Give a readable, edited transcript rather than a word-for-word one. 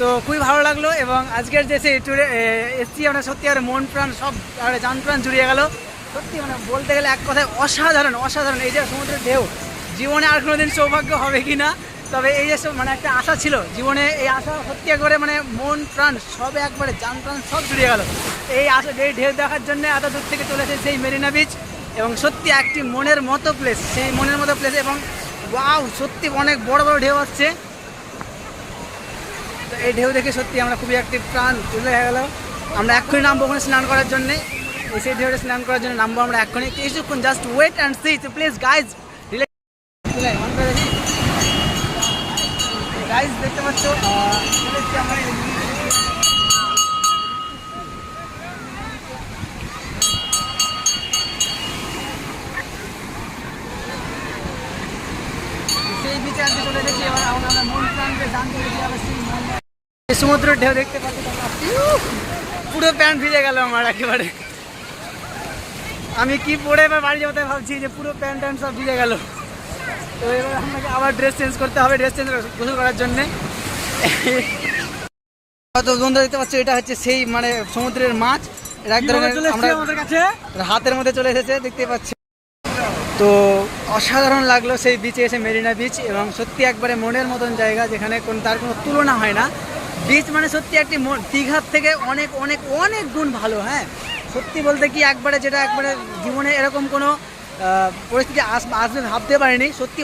তো খুবই ভালো লাগলো এবং আজকের যে সেই ট্যুরে এসছি আমরা সত্যি আর মন প্রাণ সব জান প্রাণ জুড়িয়ে গেল। সত্যি মানে বলতে গেলে এক কথায় অসাধারণ অসাধারণ। এই যে সমুদ্রের ঢেউ, জীবনে আর কোনোদিন সৌভাগ্য হবে কি না, তবে এই যে মানে একটা আশা ছিল জীবনে, এই আশা সত্যি একবারে মানে মন প্রাণ সব একবারে জান প্রাণ সব জুড়িয়ে গেল এই আশা, এই ঢেউ দেখার জন্য এত দূর থেকে চলেছে সেই মেরিনা বিচ। এবং সত্যি একটি মনের মতো প্লেস, সেই মনের মতো প্লেস। এবং ওয়াও, সত্যি অনেক বড় বড় ঢেউ আসছে। তো এই ঢেউ দেখে সত্যি আমরা খুবই একটি প্রাণ তুলে হয়ে গেল। আমরা এক্ষুনি নামবো ওখানে স্নান করার জন্যে, সেই ঢেউটা স্নান করার জন্য নামবো আমরা এক্ষুনি। কিছুক্ষণ জাস্ট ওয়েট অ্যান্ড সি। তো প্লিজ গাইজ, গাইজ দেখতে পাচ্ছ আমরা সেই বিচে আজকে চলে এসেছি। এবার আমরা মন প্রাণকে জানতে পেরেছি আবার সেই সমুদ্রের ঢেউ দেখতে পাচ্ছি। পুরো প্যান্ট ভিজে গেল আমার একেবারে। আমি কি পরে এবার বাড়ি যাবো তাই ভাবছি যে পুরো প্যান্ট ট্যান্ট সব ভিজে গেল। তো এবার আপনাকে আবার ড্রেস চেঞ্জ করতে হবে, ড্রেস চেঞ্জ গোসল করার জন্যে। তো বন্ধু দেখতে পাচ্ছ, এটা হচ্ছে সেই মানে সমুদ্রের মাছ। এটা এক ধরনের আমাদের কাছে হাতের মধ্যে চলে এসেছে, দেখতে পাচ্ছি। তো অসাধারণ লাগলো সেই বিচে এসে, মেরিনা বিচ। এবং সত্যি একবারে মনের মতন জায়গা, যেখানে তার কোনো তুলনা হয় না। বিচ মানে সত্যি একটি দীঘার থেকে অনেক অনেক অনেক গুণ ভালো। হ্যাঁ, সত্যি বলতে কি একবারে যেটা একবারে জীবনে এরকম কোনো পরিস্থিতি আসবে ভাবতে পারিনি সত্যি।